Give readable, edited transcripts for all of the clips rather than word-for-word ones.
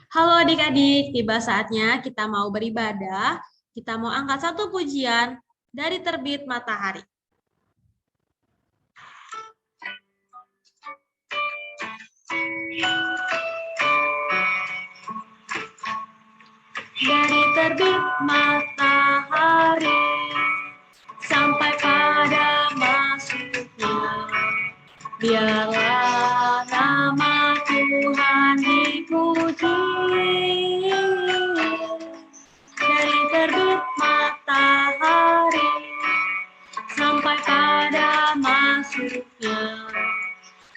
Halo adik-adik, tiba saatnya kita mau beribadah. Kita mau angkat satu pujian dari terbit matahari. Dari terbit matahari sampai pada masuknya, biarlah nama Tuhan dipuji. Dari terbit matahari sampai pada masuknya,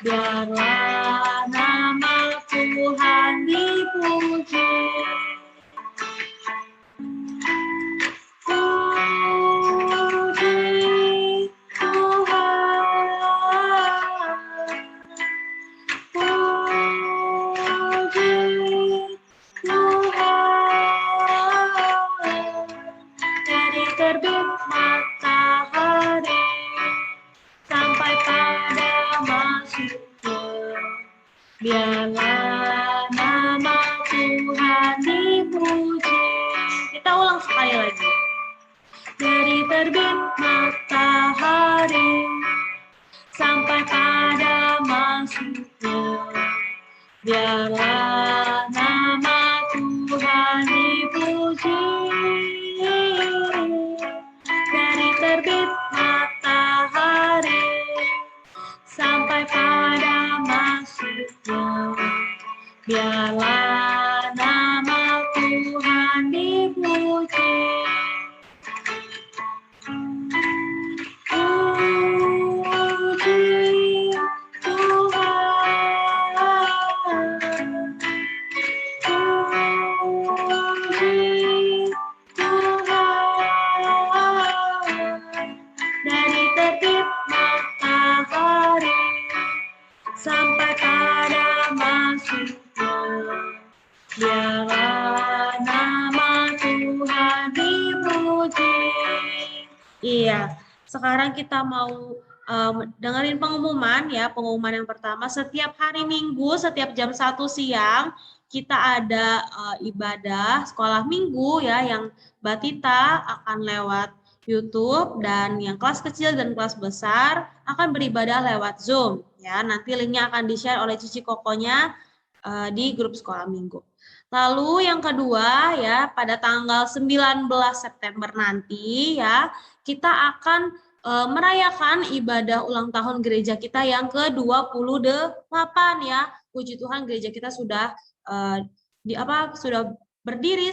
biarlah nama Tuhan dipuji. Biarlah nama Tuhan dipuji. Kita ulang sekali lagi. Dari terbit matahari sampai pada masuknya, biarlah nama Tuhan dipuji. Dari terbit matahari sampai pada masuknya, biarlah nama Tuhan dipuji. Puji Tuhan, puji Tuhan. Dari terbit matahari sampai pada masuknya, biarlah nama Tuhan dipuji. Iya, sekarang kita mau dengerin pengumuman ya. Pengumuman yang pertama, setiap hari Minggu, setiap jam 1 siang, kita ada ibadah sekolah minggu ya, yang Batita akan lewat YouTube, dan yang kelas kecil dan kelas besar akan beribadah lewat Zoom ya. Nanti linknya akan di-share oleh Cici Kokonya di grup sekolah minggu. Lalu yang kedua ya, pada tanggal 19 September nanti ya, kita akan merayakan ibadah ulang tahun gereja kita yang ke-28 ya. Puji Tuhan, gereja kita sudah sudah berdiri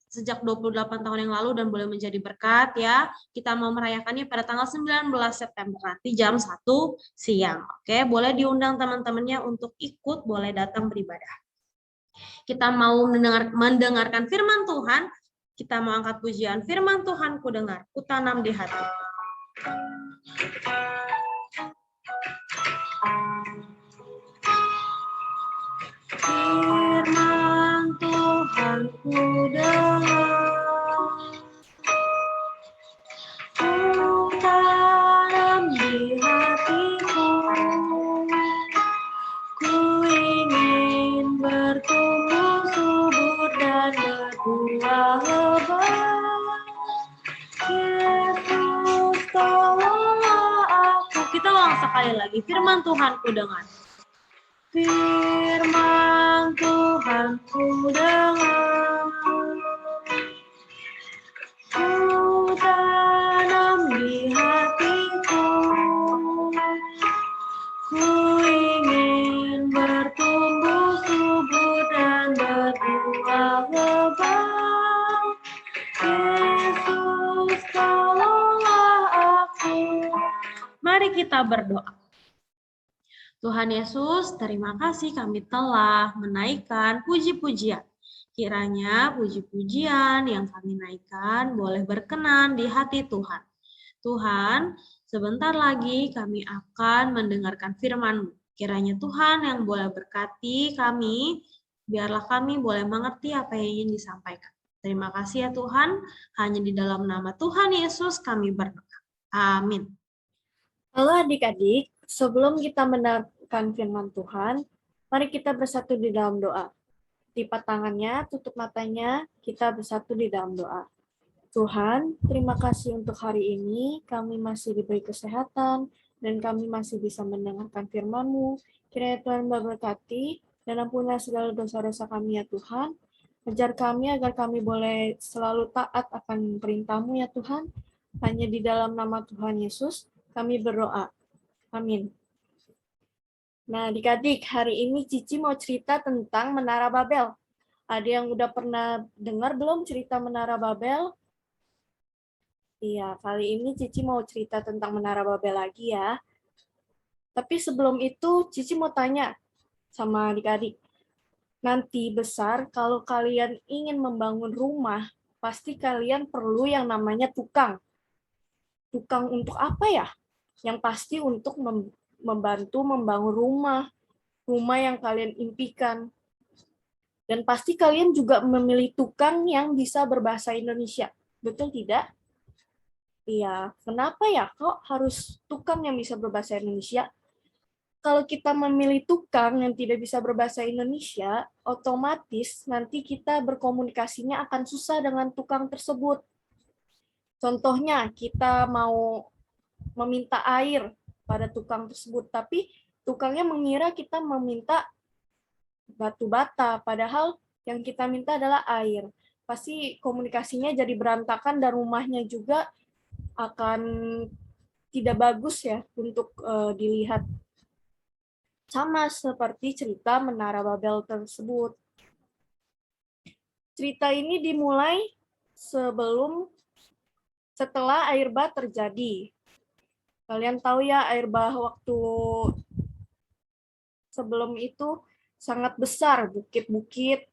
sejak 28 tahun yang lalu dan boleh menjadi berkat ya. Kita mau merayakannya pada tanggal 19 September nanti jam 1 siang. Oke, boleh diundang teman-temannya untuk ikut, boleh datang beribadah. Kita mau mendengarkan firman Tuhan. Kita mau angkat pujian, firman Tuhan ku dengar, ku tanam di hati. Firman Tuhan ku dengar, ku tanam di hatiku, ku ingin bertumbuh subur dan berbuah lebat. Yesus, tolonglah aku. Kita ulang sekali lagi, firman Tuhan ku dengar. Firman Tuhan ku dengar, ku tanam di hatiku, ku ingin bertumbuh subur dan berbuah lebat. Yesus, tolonglah aku. Mari kita berdoa. Tuhan Yesus, terima kasih kami telah menaikkan puji-pujian. Kiranya puji-pujian yang kami naikkan boleh berkenan di hati Tuhan. Tuhan, sebentar lagi kami akan mendengarkan firman-Mu. Kiranya Tuhan yang boleh berkati kami, biarlah kami boleh mengerti apa yang ingin disampaikan. Terima kasih ya Tuhan, hanya di dalam nama Tuhan Yesus kami berdoa. Amin. Halo adik-adik, sebelum kita mendengarkan firman Tuhan, mari kita bersatu di dalam doa. lipat tangannya, tutup matanya, kita bersatu di dalam doa. Tuhan, terima kasih untuk hari ini, kami masih diberi kesehatan, dan kami masih bisa mendengarkan firman-Mu. Kiranya Tuhan memberkati, dan ampunilah segala dosa-dosa kami ya Tuhan. Ajar kami agar kami boleh selalu taat akan perintah-Mu ya Tuhan. Hanya di dalam nama Tuhan Yesus, kami berdoa. Amin. Nah, adik-adik, hari ini Cici mau cerita tentang Menara Babel. Ada yang udah pernah dengar belum cerita Menara Babel? Iya, kali ini Cici mau cerita tentang Menara Babel lagi ya. Tapi sebelum itu, Cici mau tanya sama adik-adik. Nanti besar, kalau kalian ingin membangun rumah, pasti kalian perlu yang namanya tukang. Tukang untuk apa ya? Yang pasti untuk membantu membangun rumah yang kalian impikan. Dan pasti kalian juga memilih tukang yang bisa berbahasa Indonesia. Betul tidak? Iya, kenapa ya kok harus tukang yang bisa berbahasa Indonesia? Kalau kita memilih tukang yang tidak bisa berbahasa Indonesia, otomatis nanti kita berkomunikasinya akan susah dengan tukang tersebut. Contohnya, kita mau meminta air pada tukang tersebut, tapi tukangnya mengira kita meminta batu bata, padahal yang kita minta adalah air. Pasti komunikasinya jadi berantakan dan rumahnya juga akan tidak bagus ya untuk dilihat. Sama seperti cerita Menara Babel tersebut. Cerita ini dimulai setelah air bah terjadi. Kalian tahu ya, air bah waktu sebelum itu sangat besar, bukit-bukit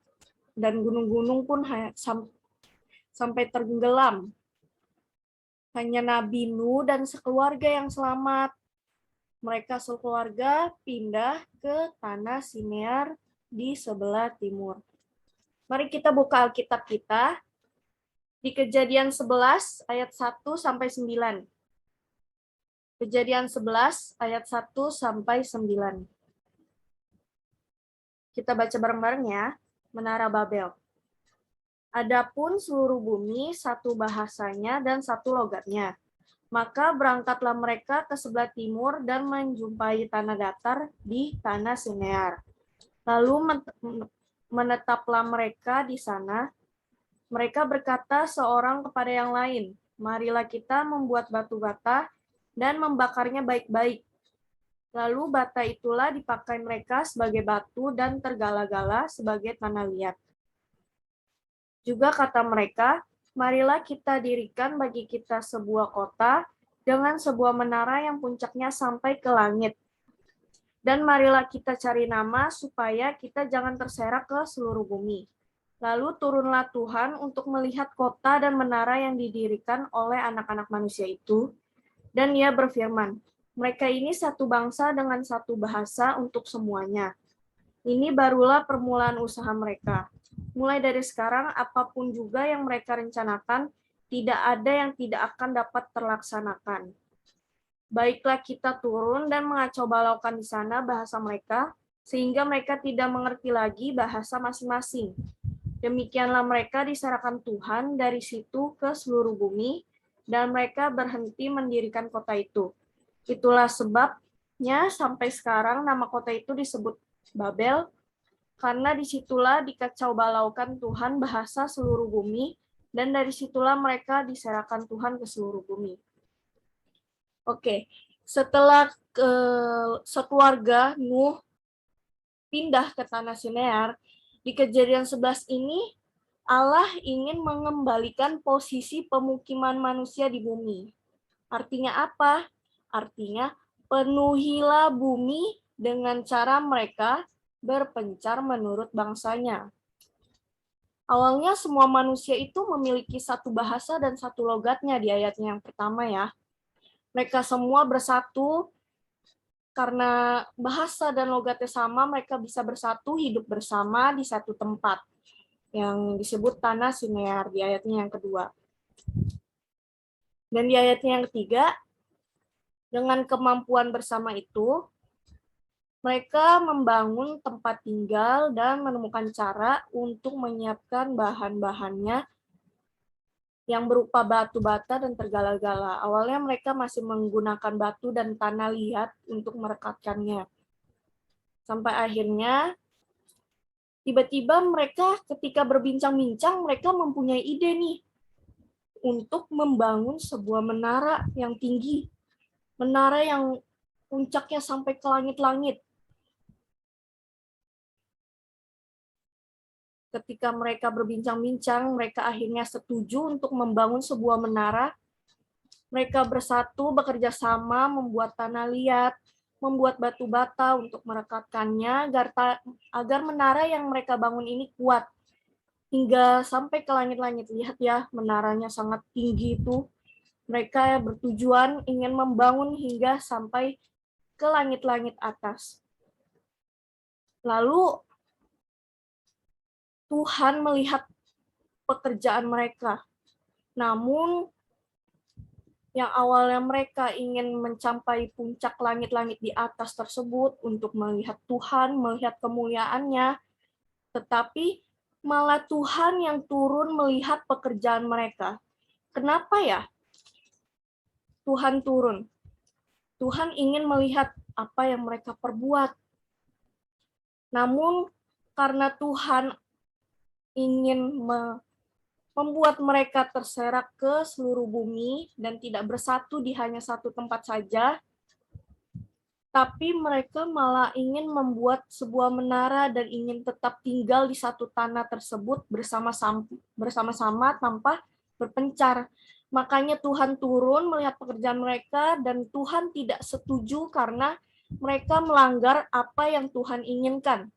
dan gunung-gunung pun sampai tenggelam. Hanya Nabi Nuh dan sekeluarga yang selamat. Mereka sekeluarga pindah ke tanah Sinear di sebelah timur. Mari kita buka Alkitab kita di Kejadian 11 ayat 1 sampai 9. Kejadian 11 ayat 1 sampai 9. Kita baca bareng-bareng ya. Menara Babel. Adapun seluruh bumi satu bahasanya dan satu logatnya. Maka berangkatlah mereka ke sebelah timur dan menjumpai tanah datar di tanah Sinear. Lalu menetaplah mereka di sana. Mereka berkata seorang kepada yang lain, marilah kita membuat batu bata dan membakarnya baik-baik. Lalu bata itulah dipakai mereka sebagai batu dan tergala-gala sebagai tanah liat. Juga kata mereka, marilah kita dirikan bagi kita sebuah kota dengan sebuah menara yang puncaknya sampai ke langit. Dan marilah kita cari nama supaya kita jangan terserak ke seluruh bumi. Lalu turunlah Tuhan untuk melihat kota dan menara yang didirikan oleh anak-anak manusia itu. Dan ia berfirman, mereka ini satu bangsa dengan satu bahasa untuk semuanya. Ini barulah permulaan usaha mereka. Mulai dari sekarang, apapun juga yang mereka rencanakan, tidak ada yang tidak akan dapat terlaksanakan. Baiklah kita turun dan mengacau balaukan di sana bahasa mereka, sehingga mereka tidak mengerti lagi bahasa masing-masing. Demikianlah mereka diserahkan Tuhan dari situ ke seluruh bumi, dan mereka berhenti mendirikan kota itu. Itulah sebabnya sampai sekarang nama kota itu disebut Babel, karena disitulah dikacau balaukan Tuhan bahasa seluruh bumi, dan dari situlah mereka diserahkan Tuhan ke seluruh bumi. Oke, setelah sekeluarga Nuh pindah ke tanah Sinear, di Kejadian 11 ini Allah ingin mengembalikan posisi pemukiman manusia di bumi. Artinya apa? Artinya penuhilah bumi dengan cara mereka berpencar menurut bangsanya. Awalnya semua manusia itu memiliki satu bahasa dan satu logatnya di ayatnya yang pertama ya. Mereka semua bersatu karena bahasa dan logatnya sama, mereka bisa bersatu hidup bersama di satu tempat yang disebut tanah Sinear di ayatnya yang kedua. Dan di ayatnya yang ketiga, dengan kemampuan bersama itu, Mereka membangun tempat tinggal dan menemukan cara untuk menyiapkan bahan-bahannya yang berupa batu bata dan tergala-gala. Awalnya mereka masih menggunakan batu dan tanah liat untuk merekatkannya. Sampai akhirnya, tiba-tiba mereka ketika berbincang-bincang, mereka mempunyai ide nih untuk membangun sebuah menara yang tinggi. Menara yang puncaknya sampai ke langit-langit. Ketika mereka berbincang-bincang, mereka akhirnya setuju untuk membangun sebuah menara. Mereka bersatu, bekerja sama, membuat tanah liat, membuat batu bata untuk merekatkannya, agar menara yang mereka bangun ini kuat. Hingga sampai ke langit-langit. Lihat ya, menaranya sangat tinggi itu. Mereka bertujuan ingin membangun hingga sampai ke langit-langit atas. Lalu Tuhan melihat pekerjaan mereka. Namun yang awalnya mereka ingin mencapai puncak langit-langit di atas tersebut untuk melihat Tuhan, melihat kemuliaannya, tetapi malah Tuhan yang turun melihat pekerjaan mereka. Kenapa ya Tuhan turun? Tuhan ingin melihat apa yang mereka perbuat. Namun karena Tuhan ingin membuat mereka terserak ke seluruh bumi dan tidak bersatu di hanya satu tempat saja, tapi mereka malah ingin membuat sebuah menara dan ingin tetap tinggal di satu tanah tersebut bersama-sama tanpa berpencar. Makanya Tuhan turun melihat pekerjaan mereka dan Tuhan tidak setuju karena mereka melanggar apa yang Tuhan inginkan.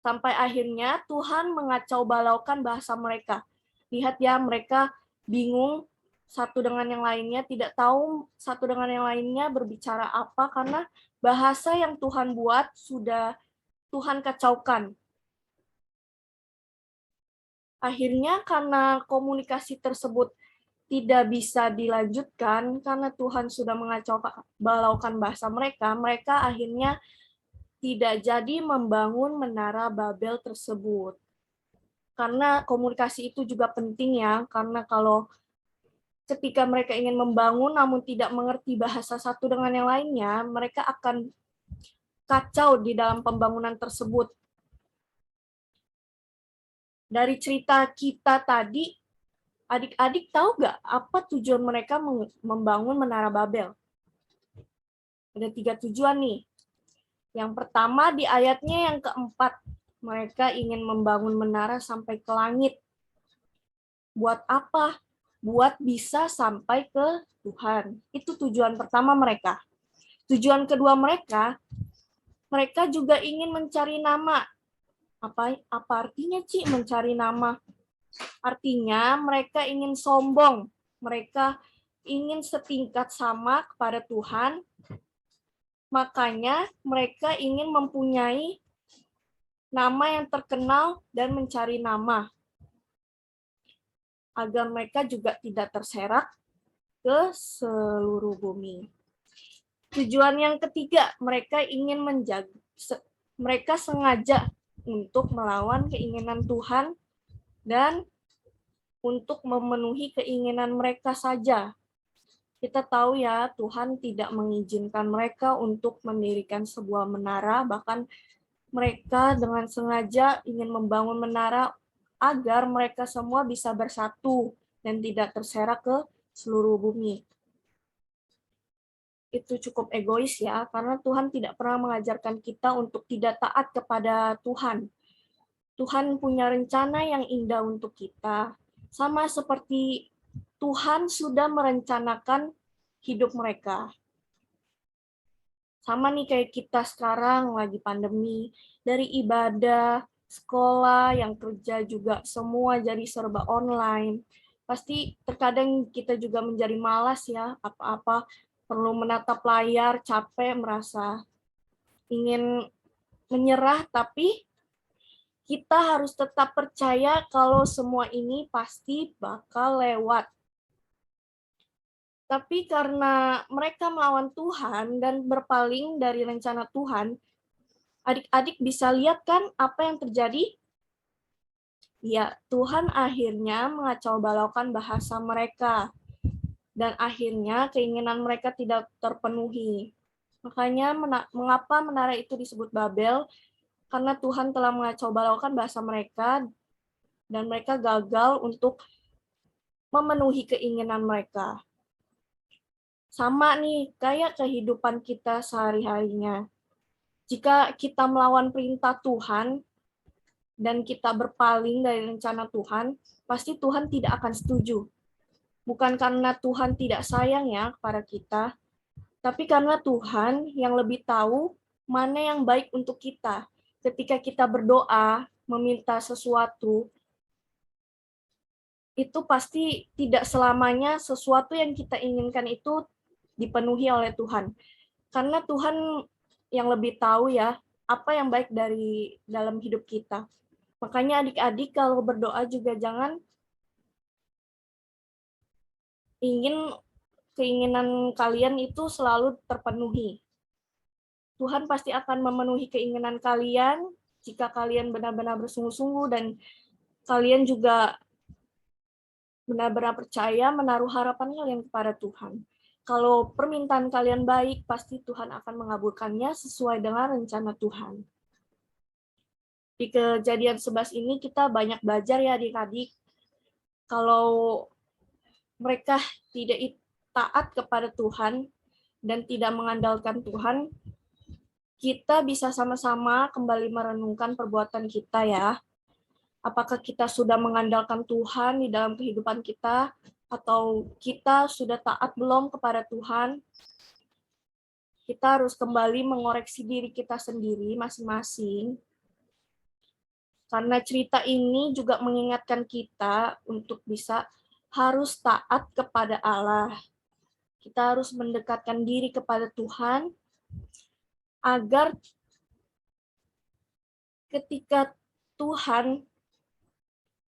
Sampai akhirnya Tuhan mengacau balaukan bahasa mereka. Lihat ya, mereka bingung satu dengan yang lainnya, tidak tahu satu dengan yang lainnya berbicara apa, karena bahasa yang Tuhan buat sudah Tuhan kacaukan. Akhirnya karena komunikasi tersebut tidak bisa dilanjutkan, karena Tuhan sudah mengacau balaukan bahasa mereka, mereka akhirnya tidak jadi membangun menara Babel tersebut. Karena komunikasi itu juga penting ya, karena kalau ketika mereka ingin membangun namun tidak mengerti bahasa satu dengan yang lainnya, mereka akan kacau di dalam pembangunan tersebut. Dari cerita kita tadi, adik-adik tahu nggak apa tujuan mereka membangun menara Babel? Ada 3 tujuan nih. Yang pertama di ayatnya yang keempat, mereka ingin membangun menara sampai ke langit. Buat apa? Buat bisa sampai ke Tuhan. Itu tujuan pertama mereka. Tujuan kedua mereka juga ingin mencari nama. Apa artinya, Ci, mencari nama? Artinya mereka ingin sombong. Mereka ingin setingkat sama kepada Tuhan. Makanya mereka ingin mempunyai nama yang terkenal dan mencari nama. Agar mereka juga tidak terserak ke seluruh bumi. Tujuan yang ketiga, mereka ingin mereka sengaja untuk melawan keinginan Tuhan dan untuk memenuhi keinginan mereka saja. Kita tahu ya, Tuhan tidak mengizinkan mereka untuk mendirikan sebuah menara, bahkan mereka dengan sengaja ingin membangun menara agar mereka semua bisa bersatu dan tidak terserak ke seluruh bumi. Itu cukup egois ya, karena Tuhan tidak pernah mengajarkan kita untuk tidak taat kepada Tuhan. Tuhan punya rencana yang indah untuk kita. Sama seperti Tuhan sudah merencanakan hidup mereka. Sama nih kayak kita sekarang lagi pandemi, dari ibadah, sekolah, yang kerja juga semua jadi serba online. Pasti terkadang kita juga menjadi malas ya, apa-apa perlu menatap layar, capek, merasa ingin menyerah, tapi kita harus tetap percaya kalau semua ini pasti bakal lewat. Tapi karena mereka melawan Tuhan dan berpaling dari rencana Tuhan, adik-adik bisa lihat kan apa yang terjadi? Ya, Tuhan akhirnya mengacau balaukan bahasa mereka. Dan akhirnya keinginan mereka tidak terpenuhi. Makanya mengapa menara itu disebut Babel? Karena Tuhan telah mengacau balaukan bahasa mereka dan mereka gagal untuk memenuhi keinginan mereka. Sama nih, kayak kehidupan kita sehari-harinya. Jika kita melawan perintah Tuhan dan kita berpaling dari rencana Tuhan, pasti Tuhan tidak akan setuju. Bukan karena Tuhan tidak sayang ya kepada kita, tapi karena Tuhan yang lebih tahu mana yang baik untuk kita. Ketika kita berdoa, meminta sesuatu, itu pasti tidak selamanya sesuatu yang kita inginkan itu dipenuhi oleh Tuhan. Karena Tuhan yang lebih tahu ya apa yang baik dari dalam hidup kita. Makanya adik-adik kalau berdoa juga jangan ingin keinginan kalian itu selalu terpenuhi. Tuhan pasti akan memenuhi keinginan kalian jika kalian benar-benar bersungguh-sungguh dan kalian juga benar-benar percaya menaruh harapan kalian kepada Tuhan. Kalau permintaan kalian baik, pasti Tuhan akan mengabulkannya sesuai dengan rencana Tuhan. Di Kejadian 11 ini kita banyak belajar ya adik-adik. Kalau mereka tidak taat kepada Tuhan dan tidak mengandalkan Tuhan, kita bisa sama-sama kembali merenungkan perbuatan kita ya. Apakah kita sudah mengandalkan Tuhan di dalam kehidupan kita, atau kita sudah taat belum kepada Tuhan? Kita harus kembali mengoreksi diri kita sendiri masing-masing. Karena cerita ini juga mengingatkan kita untuk bisa harus taat kepada Allah. Kita harus mendekatkan diri kepada Tuhan agar ketika Tuhan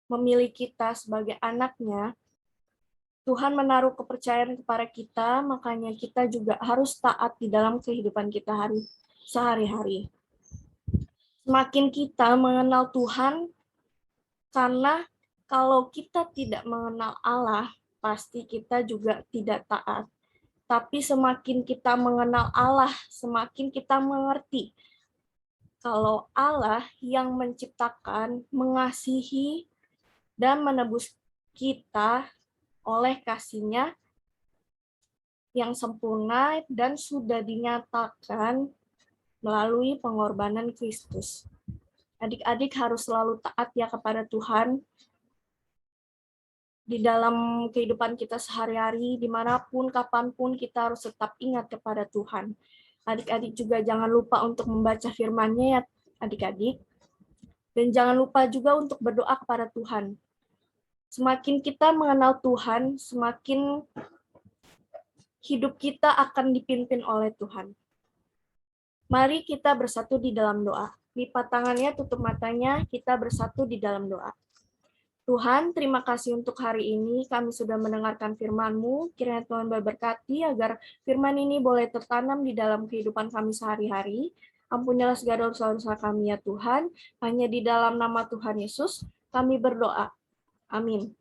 memilih kita sebagai anaknya, Tuhan menaruh kepercayaan kepada kita, makanya kita juga harus taat di dalam kehidupan kita sehari-hari. Semakin kita mengenal Tuhan, karena kalau kita tidak mengenal Allah, pasti kita juga tidak taat. Tapi semakin kita mengenal Allah, semakin kita mengerti kalau Allah yang menciptakan, mengasihi, dan menebus kita oleh kasih-Nya yang sempurna dan sudah dinyatakan melalui pengorbanan Kristus. Adik-adik harus selalu taat ya kepada Tuhan di dalam kehidupan kita sehari-hari, dimanapun, kapanpun, kita harus tetap ingat kepada Tuhan. Adik-adik juga jangan lupa untuk membaca firman-Nya ya adik-adik. Dan jangan lupa juga untuk berdoa kepada Tuhan. Semakin kita mengenal Tuhan, semakin hidup kita akan dipimpin oleh Tuhan. Mari kita bersatu di dalam doa. Lipat tangannya, tutup matanya, kita bersatu di dalam doa. Tuhan, terima kasih untuk hari ini. Kami sudah mendengarkan firman-Mu. Kiranya Tuhan berberkati agar firman ini boleh tertanam di dalam kehidupan kami sehari-hari. Ampunilah segala dosa-dosa kami ya Tuhan. Hanya di dalam nama Tuhan Yesus kami berdoa. Amin.